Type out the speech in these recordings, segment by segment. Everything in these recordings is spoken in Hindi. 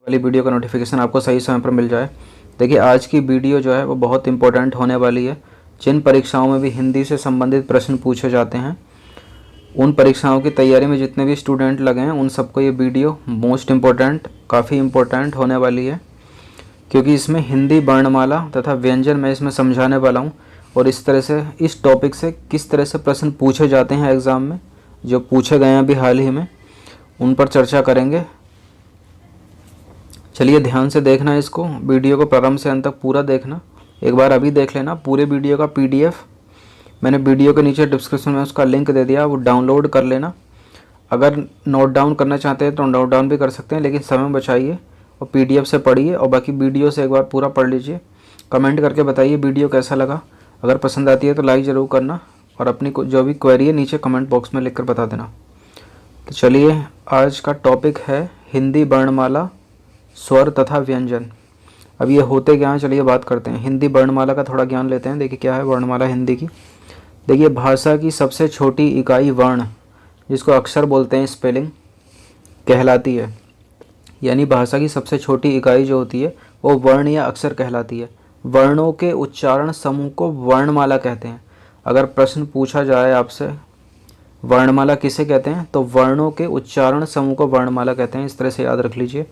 वाली वीडियो का नोटिफिकेशन आपको सही समय पर मिल जाए। देखिए, आज की वीडियो जो है वो बहुत इंपॉर्टेंट होने वाली है। जिन परीक्षाओं में भी हिंदी से संबंधित प्रश्न पूछे जाते हैं, उन परीक्षाओं की तैयारी में जितने भी स्टूडेंट लगे हैं उन सबको ये वीडियो मोस्ट इम्पोर्टेंट, काफ़ी इम्पोर्टेंट होने वाली है, क्योंकि इसमें हिंदी वर्णमाला तथा व्यंजन मैं इसमें समझाने वाला हूँ। और इस तरह से इस टॉपिक से किस तरह से प्रश्न पूछे जाते हैं एग्ज़ाम में, जो पूछे गए हैं अभी हाल ही में, उन पर चर्चा करेंगे। चलिए ध्यान से देखना है इसको, वीडियो को प्रारंभ से अंत तक पूरा देखना। एक बार अभी देख लेना पूरे वीडियो का पीडीएफ मैंने वीडियो के नीचे डिस्क्रिप्शन में उसका लिंक दे दिया, वो डाउनलोड कर लेना। अगर नोट डाउन करना चाहते हैं तो नोट डाउन भी कर सकते हैं, लेकिन समय बचाइए और पीडीएफ से पढ़िए और बाकी वीडियो से एक बार पूरा पढ़ लीजिए। कमेंट करके बताइए वीडियो कैसा लगा। अगर पसंद आती है तो लाइक ज़रूर करना और अपनी जो भी क्वेरी है नीचे कमेंट बॉक्स में लिखकर बता देना। तो चलिए, आज का टॉपिक है हिंदी वर्णमाला, स्वर तथा व्यंजन। अब ये होते क्या हैं, चलिए बात करते हैं। हिंदी वर्णमाला का थोड़ा ज्ञान लेते हैं। देखिए क्या है वर्णमाला हिंदी की। देखिए, भाषा की सबसे छोटी इकाई वर्ण, जिसको अक्षर बोलते हैं, स्पेलिंग कहलाती है। यानी भाषा की सबसे छोटी इकाई जो होती है वो वर्ण या अक्षर कहलाती है। वर्णों के उच्चारण समूह को वर्णमाला कहते हैं। अगर प्रश्न पूछा जाए आपसे वर्णमाला किसे कहते हैं, तो वर्णों के उच्चारण समूह को वर्णमाला कहते हैं। इस तरह से याद रख लीजिए।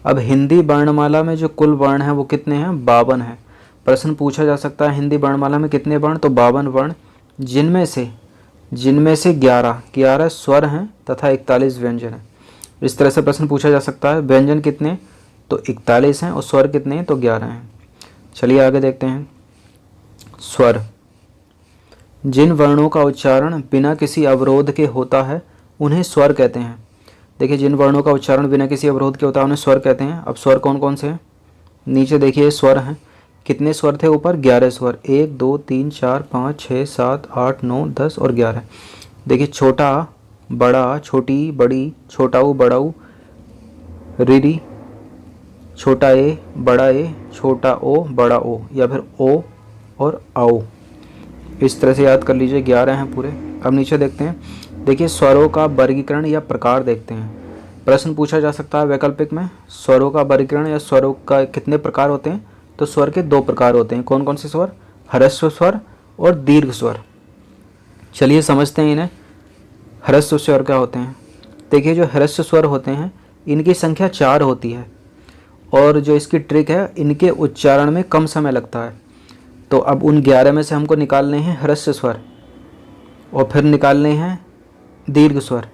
अब हिंदी वर्णमाला में जो कुल वर्ण हैं वो कितने हैं? 52 हैं। प्रश्न पूछा जा सकता है हिंदी वर्णमाला में कितने वर्ण, तो 52 वर्ण, जिनमें से 11 स्वर हैं तथा 41 व्यंजन हैं। इस तरह से प्रश्न पूछा जा सकता है। व्यंजन कितने, तो 41 हैं, और स्वर कितने हैं, तो 11 हैं। चलिए आगे देखते हैं। स्वर, जिन वर्णों का उच्चारण बिना किसी अवरोध के होता है उन्हें स्वर कहते हैं। देखिए, जिन वर्णों का उच्चारण बिना किसी अवरोध के होता है उन्हें स्वर कहते हैं। अब स्वर कौन कौन से हैं? नीचे देखिए स्वर हैं। कितने स्वर थे ऊपर? 11 स्वर। 1 2 3 4 5 6 7 8 9 10 और 11। देखिए, छोटा, बड़ा, छोटी, बड़ी, छोटा ऊ, बड़ा ऊ, रीरी, छोटा ए, बड़ा ए, छोटा ओ, बड़ा ओ, या फिर ओ और आओ। इस तरह से याद कर लीजिए, 11 हैं पूरे। अब नीचे देखते हैं। देखिए, स्वरों का वर्गीकरण या प्रकार देखते हैं। प्रश्न पूछा जा सकता है वैकल्पिक में, स्वरों का वर्गीकरण या स्वरों का कितने प्रकार होते हैं, तो स्वर के 2 प्रकार होते हैं। कौन कौन से स्वर? ह्रस्व स्वर और दीर्घ स्वर। चलिए समझते हैं इन्हें। ह्रस्व स्वर क्या होते हैं? देखिए, जो ह्रस्व स्वर होते हैं इनकी संख्या 4 होती है, और जो इसकी ट्रिक है, इनके उच्चारण में कम समय लगता है। तो अब उन 11 में से हमको निकालने हैं ह्रस्व स्वर और फिर निकालने हैं दीर्घ स्वर।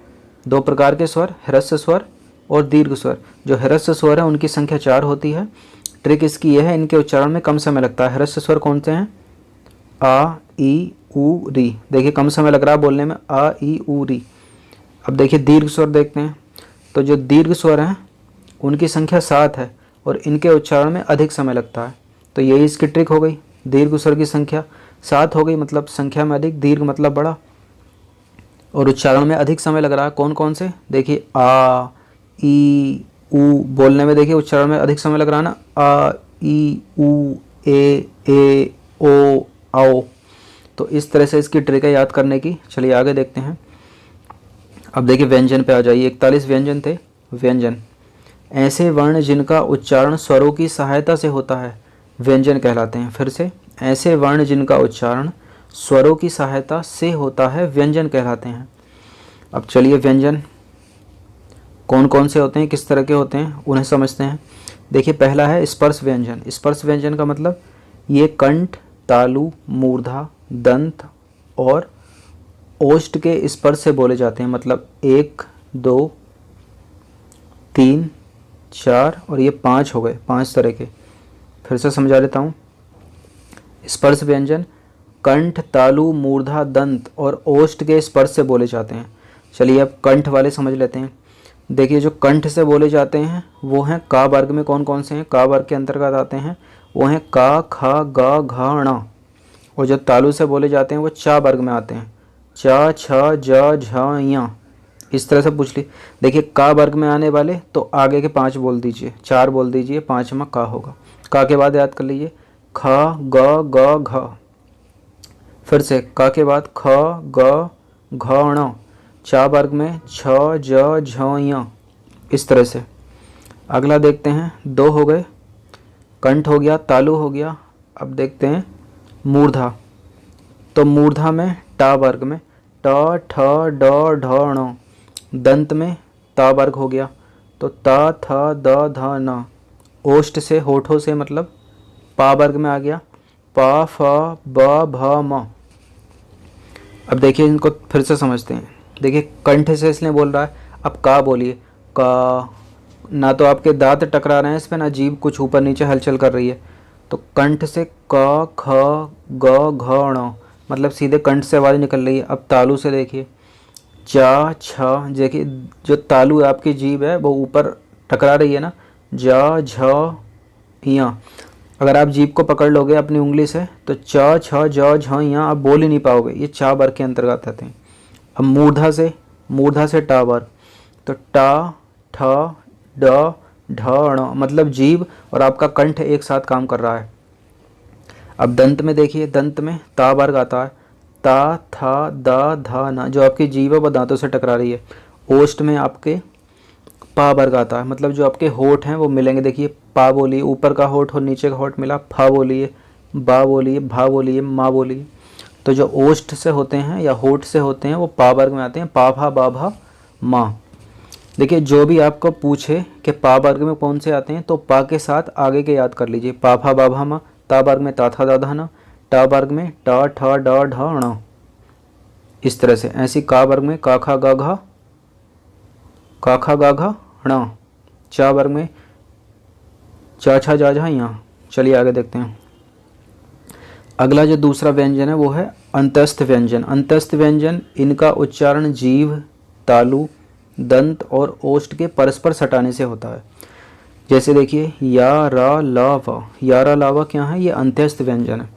2 प्रकार के स्वर, ह्रस्व स्वर और दीर्घ स्वर। जो ह्रस्व स्वर है उनकी संख्या 4 होती है। ट्रिक इसकी यह है, इनके उच्चारण में कम समय लगता है। ह्रस्व स्वर कौन से हैं? आ, ई, ऊ, री। देखिए कम समय लग रहा है बोलने में, आ, ई, ऊ, री। अब देखिए दीर्घ स्वर देखते हैं। तो जो दीर्घ स्वर हैं उनकी संख्या 7 है और इनके उच्चारण में अधिक समय लगता है। तो यही इसकी ट्रिक हो गई। दीर्घ स्वर की संख्या 7 हो गई, मतलब संख्या में अधिक, दीर्घ मतलब बड़ा, और उच्चारण में अधिक समय लग रहा है। कौन कौन से? देखिए, आ, ई, ऊ बोलने में देखिए उच्चारण में अधिक समय लग रहा है ना। आ, ई, ऊ, ए, ओ, आओ। तो इस तरह से इसकी ट्रिक है याद करने की। चलिए आगे देखते हैं। अब देखिए व्यंजन पे आ जाइए। 41 व्यंजन थे। व्यंजन, ऐसे वर्ण जिनका उच्चारण स्वरों की सहायता से होता है व्यंजन कहलाते हैं। फिर से, ऐसे वर्ण जिनका उच्चारण स्वरों की सहायता से होता है व्यंजन कहलाते हैं। अब चलिए व्यंजन कौन कौन से होते हैं, किस तरह के होते हैं, उन्हें समझते हैं। देखिए, पहला है स्पर्श व्यंजन। स्पर्श व्यंजन का मतलब ये कंठ, तालु, मूर्धा, दंत और ओष्ठ के स्पर्श से बोले जाते हैं। मतलब 1 2 3 4 और ये 5 हो गए, 5 तरह के। फिर से समझा देता हूँ। स्पर्श व्यंजन कंठ, तालु, मूर्धा, दंत और ओष्ठ के स्पर्श से बोले जाते हैं। चलिए अब कंठ वाले समझ लेते हैं। देखिए, जो कंठ से बोले जाते हैं वो हैं का वर्ग में। कौन कौन से हैं? का वर्ग के अंतर्गत आते हैं। वो हैं का, खा, गा, घा, ण। और जो तालु से बोले जाते हैं वो चा वर्ग में आते हैं। चा, छ, ज, झ, य। इस तरह से पूछ ली। देखिए, का वर्ग में आने वाले तो आगे के 5 बोल दीजिए, 4 बोल दीजिए, 5वां का होगा। का के बाद याद कर लीजिए ख, ग, ग, घ। फिर से का के बाद ख, ग, घ, ण। चा वर्ग में छ, ज, झ, य। इस तरह से अगला देखते हैं, 2 हो गए, कंठ हो गया, तालु हो गया। अब देखते हैं मूर्धा। तो मूर्धा में टा वर्ग में ट ठ ड ढ ण, दंत में ता वर्ग हो गया तो ता थ द ध न, ओष्ठ से होठों से मतलब पा वर्ग में आ गया पा फ ब भ म। अब देखिए इनको फिर से समझते हैं। देखिए कंठ से इसलिए बोल रहा है, अब का बोलिए, का, ना तो आपके दांत टकरा रहे हैं इस पे, ना जीभ कुछ ऊपर नीचे हलचल कर रही है। तो कंठ से क ख ग घ ण, मतलब सीधे कंठ से आवाज़ निकल रही है। अब तालु से देखिए जा छ, देखिए जो तालु है आपकी जीभ है वो ऊपर टकरा रही है ना, जा झ यहाँ। अगर आप जीभ को पकड़ लोगे अपनी उंगली से तो च छ ज झ यहाँ आप बोल ही नहीं पाओगे, ये चा वर्ग के अंतर्गत आते हैं। अब मूर्धा से टा वर्ग तो टा ठ ड ढ ण, मतलब जीभ और आपका कंठ एक साथ काम कर रहा है। अब दंत में देखिए, दंत में ता वर्ग आता है ता था द ध न, जो आपकी जीभ है वो दांतों से टकरा रही है। ओष्ठ में आपके पा वर्ग आता है, मतलब जो आपके होठ हैं वो मिलेंगे। देखिए पा बोलिए, ऊपर का होठ और नीचे का होठ मिला, फा बोलिए, बा बोलिए, भा बोलिए, माँ बोलिए। तो जो ओष्ठ से होते हैं या होठ से होते हैं वो पा वर्ग में आते हैं, पा भा बा भा माँ। देखिए जो भी आपको पूछे कि पा वर्ग में कौन से आते हैं तो पा के साथ आगे के याद कर लीजिए, पा फा बा भा माँ। ता वर्ग में ता था दा धा ना, टा वर्ग में टा ठ ड ढ ण, इस तरह से। ऐसी का वर्ग में का खा गा घा, का खा गा घा ण। चा वर्ग में चा छा जा झा यहाँ। चलिए आगे देखते हैं। अगला जो दूसरा व्यंजन है वो है अंतस्थ व्यंजन। अंतस्थ व्यंजन, इनका उच्चारण जीभ, तालु, दंत और ओष्ठ के परस्पर सटाने से होता है। जैसे देखिए या रा ला व, या रा ला व क्या है, ये अंत्यस्थ व्यंजन है।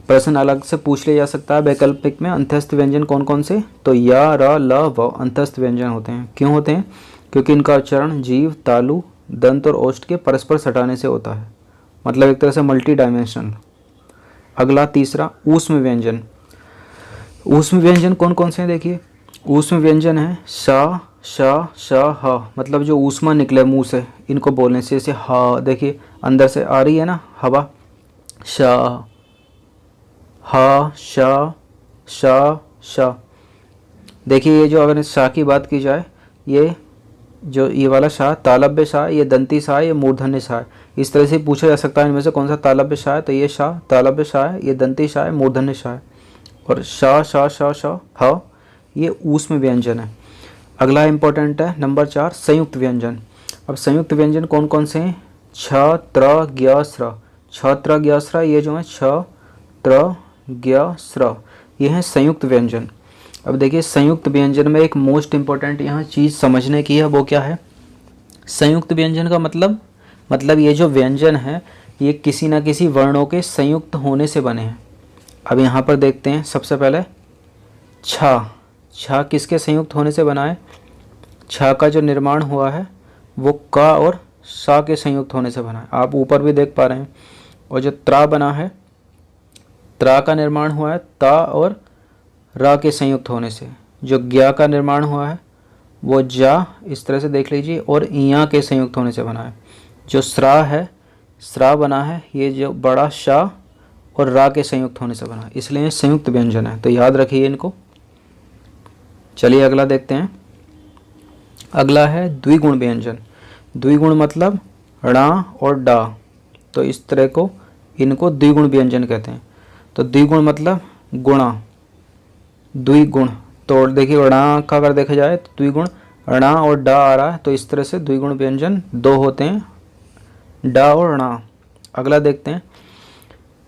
प्रश्न अलग से पूछ लिया जा सकता है वैकल्पिक में, अंत्यस्थ व्यंजन कौन कौन से, तो या रा ला व अंत्यस्थ व्यंजन होते हैं। क्यों होते हैं, क्योंकि इनका उच्चारण जीभ, तालु, दंत और ओष्ठ के परस्पर सटाने से होता है, मतलब एक तरह से मल्टी डायमेंशनल। अगला तीसरा ऊष्म व्यंजन। ऊष्म व्यंजन कौन कौन से हैं, देखिए ऊष्म व्यंजन है सा श श ह, मतलब जो ऊष्मा निकले मुंह से इनको बोलने से, जैसे ह, देखिए अंदर से आ रही है ना हवा, श ह श श श। देखिए ये जो अगर शाह की बात की जाए, ये जो ये वाला शाह तालब्य शाह, ये दंती शाह, ये मूर्धन्य शाह। इस तरह से पूछा जा सकता है इनमें से कौन सा तालब्य शाह है, तो ये शाह तालब्य शाह है, ये दंती शाह है, मूर्धन्य शाह है। और शाह शाह शाह शाह ह, ये ऊष्म व्यंजन है। अगला इंपॉर्टेंट है नंबर 4 संयुक्त व्यंजन। अब संयुक्त व्यंजन कौन कौन से हैं, छ त्र ज्ञ स्र। छ त्र ज्ञ स्र, ये जो है छ त्र ज्ञ स्र, ये हैं संयुक्त व्यंजन। अब देखिए संयुक्त व्यंजन में एक मोस्ट इम्पॉर्टेंट यहाँ चीज़ समझने की है, वो क्या है, संयुक्त व्यंजन का मतलब ये जो व्यंजन है ये किसी न किसी वर्णों के संयुक्त होने से बने हैं। अब यहाँ पर देखते हैं, सबसे पहले छा, छा किसके संयुक्त होने से बना है, छा का जो निर्माण हुआ है वो का और सा के संयुक्त होने से बना है, आप ऊपर भी देख पा रहे हैं। और जो त्रा बना है, त्रा का निर्माण हुआ है ता और रा के संयुक्त होने से। जो ज्ञा का निर्माण हुआ है वो जा, इस तरह से देख लीजिए, और इया के संयुक्त होने से बना है। जो स्रा है, स्रा बना है, ये जो बड़ा शा और रा के संयुक्त होने से बना है, इसलिए संयुक्त व्यंजन है, तो याद रखिए इनको। चलिए अगला देखते हैं। अगला है द्विगुण व्यंजन। द्विगुण मतलब णा और डा, तो इस तरह को इनको द्विगुण व्यंजन कहते हैं। तो द्विगुण मतलब गुणा, द्विगुण, तो देखिए णा का अगर देखा जाए तो द्विगुण णा और डा आ रहा है, तो इस तरह से द्विगुण व्यंजन 2 होते हैं, डा और णा। अगला देखते हैं।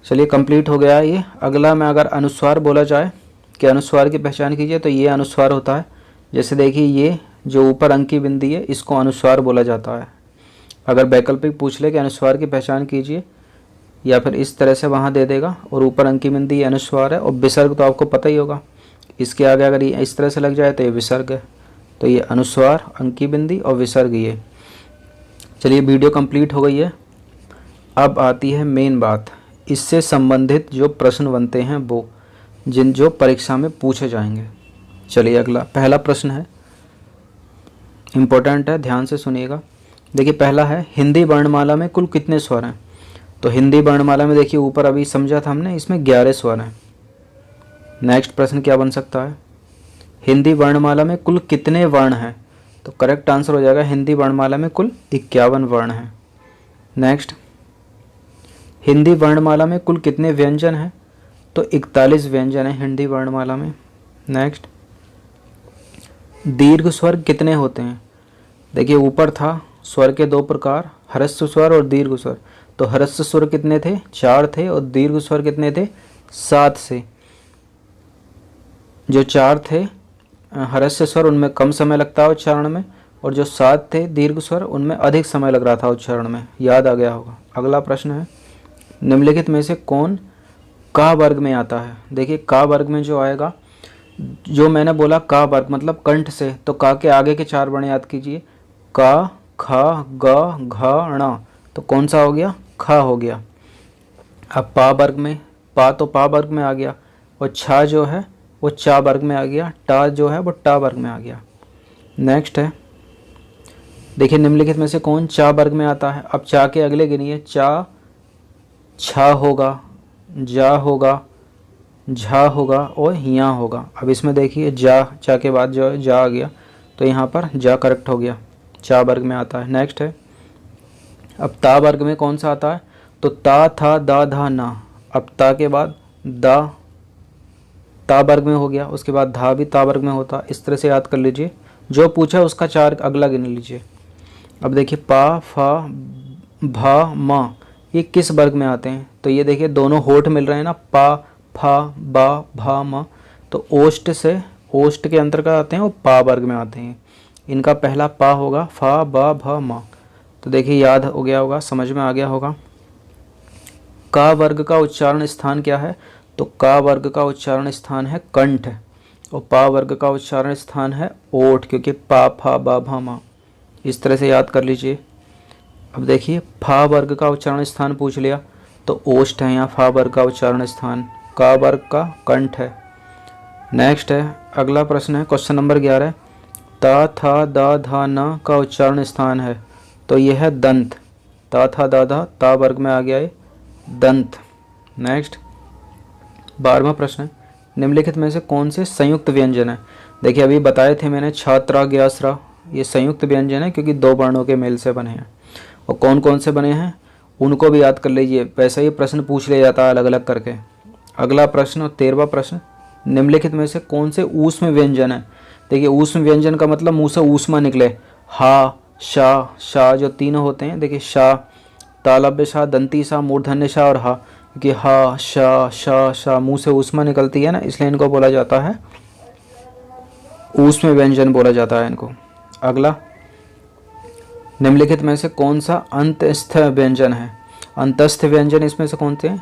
चलिए कंप्लीट हो गया है ये। अगला में अगर अनुस्वार बोला जाए कि अनुस्वार की पहचान कीजिए, तो ये अनुस्वार होता है। जैसे देखिए ये जो ऊपर अंकी बिंदी है इसको अनुस्वार बोला जाता है। अगर वैकल्पिक पूछ ले कि अनुस्वार की पहचान कीजिए, या फिर इस तरह से वहाँ दे देगा और ऊपर अंकी बिंदी ये अनुस्वार है, और विसर्ग तो आपको पता ही होगा, इसके आगे अगर ये इस तरह से लग जाए तो ये विसर्ग है। तो ये अनुस्वार, अंकी बिंदी और विसर्ग ये। चलिए वीडियो कंप्लीट हो गई है। अब आती है मेन बात, इससे संबंधित जो प्रश्न बनते हैं वो जो परीक्षा में पूछे जाएंगे। चलिए अगला पहला प्रश्न है, इम्पोर्टेंट है, ध्यान से सुनिएगा। देखिए पहला है हिंदी वर्णमाला में कुल कितने स्वर हैं। तो हिंदी वर्णमाला में देखिए ऊपर अभी समझा था हमने, इसमें 11 स्वर हैं। नेक्स्ट प्रश्न क्या बन सकता है, हिंदी वर्णमाला में कुल कितने वर्ण हैं। तो करेक्ट आंसर हो जाएगा हिंदी वर्णमाला में कुल 51 वर्ण हैं। नेक्स्ट, हिंदी वर्णमाला में कुल कितने व्यंजन हैं। तो 41 व्यंजन हैं हिंदी वर्णमाला में। नेक्स्ट, दीर्घ स्वर कितने होते हैं। देखिए ऊपर था स्वर के 2 प्रकार, ह्रस्व स्वर और दीर्घ स्वर। तो ह्रस्व स्वर कितने थे, 4 थे, और दीर्घ स्वर कितने थे, 7 से। जो 4 थे ह्रस्व स्वर उनमें कम समय लगता है उच्चारण में, और जो 7 थे दीर्घ स्वर उनमें अधिक समय लग रहा था उच्चारण में। याद आ गया होगा। अगला प्रश्न है, निम्नलिखित में से कौन का वर्ग में आता है। देखिए का वर्ग में जो आएगा, जो मैंने बोला का वर्ग मतलब कंठ से, तो का के आगे के 4 वर्ण याद कीजिए, का, ख, ग, घ, ण। तो कौन सा हो गया, खा हो गया। अब पा वर्ग में, पा तो पा वर्ग में आ गया, और छा जो है वो चा वर्ग में आ गया, टा जो है वो टा वर्ग में आ गया। नेक्स्ट है, देखिए निम्नलिखित में से कौन चा वर्ग में आता है। अब चा के अगले गिनिए, चा, छा होगा, जा होगा, झा होगा और हिया होगा। अब इसमें देखिए जा, चा के बाद जो है जा आ गया, तो यहाँ पर जा करेक्ट हो गया, चा वर्ग में आता है। नेक्स्ट है, अब ता वर्ग में कौन सा आता है। तो ता, था, दा, धा, ना। अब ता के बाद दा ता वर्ग में हो गया, उसके बाद धा भी ता वर्ग में होता। इस तरह से याद कर लीजिए, जो पूछा उसका 4 अगला गिन लीजिए। अब देखिए पा, फा, भा, मा, ये किस वर्ग में आते हैं। तो ये देखिए दोनों होठ मिल रहे हैं ना, पा, फा, बा, भा, मा। तो ओष्ठ से, ओष्ठ के अंतर्गत आते हैं, वो पा वर्ग में आते हैं। इनका पहला पा होगा, फा, बा, भा, मा। तो देखिए याद हो गया होगा, समझ में आ गया होगा। का वर्ग का उच्चारण स्थान क्या है। तो का वर्ग का उच्चारण स्थान है कंठ, और पा वर्ग का उच्चारण स्थान है ओठ, क्योंकि पा, फा, बा, भा, मा। इस तरह से याद कर लीजिए। अब देखिए फा वर्ग का उच्चारण स्थान पूछ लिया, तो ओष्ठ है यहाँ फा वर्ग का उच्चारण स्थान, का वर्ग का कंठ है। नेक्स्ट है, अगला प्रश्न है क्वेश्चन नंबर 11, ता, था, दा, धा, ना का उच्चारण स्थान है। तो यह है दंत, ता, था, दा, धा, ता वर्ग में आ गया है दंत। नेक्स्ट, 12वां प्रश्न है, निम्नलिखित में से कौन से संयुक्त व्यंजन है। देखिए अभी बताए थे मैंने, छात्रा, ग्यासरा, ये संयुक्त व्यंजन है क्योंकि 2 वर्णों के मेल से बने हैं। और कौन कौन से बने हैं उनको भी याद कर लीजिए, वैसे ही प्रश्न पूछ लिया जाता है अलग अलग करके। अगला प्रश्न 13वां प्रश्न, निम्नलिखित में से कौन से ऊष्म व्यंजन है। देखिए ऊष्म व्यंजन का मतलब मुंह से ऊष्मा निकले, हा, शा, शा जो 3 होते हैं। देखिए शा, तालव्य शा, दंती शा, मूर्धन्य शा और हा, क्योंकि हा, शा, शा, शा मुंह से ऊष्मा निकलती है ना, इसलिए इनको बोला जाता है ऊष्म व्यंजन बोला जाता है इनको। अगला, निम्नलिखित में से कौन सा अंतस्थ व्यंजन है। अंतस्थ व्यंजन इसमें से कौन से हैं।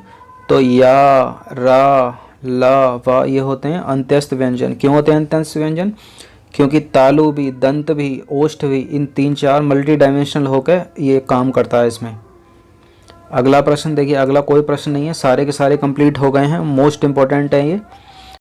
तो या, रा, ला, वा ये होते हैं अंत्यस्थ व्यंजन। क्यों होते हैं अंत्यस्थ व्यंजन, क्योंकि तालु भी, दंत भी, ओष्ठ भी, इन 3-4 मल्टी डायमेंशनल होकर ये काम करता है इसमें। अगला प्रश्न देखिए, अगला कोई प्रश्न नहीं है, सारे के सारे कंप्लीट हो गए हैं, मोस्ट इंपॉर्टेंट है ये।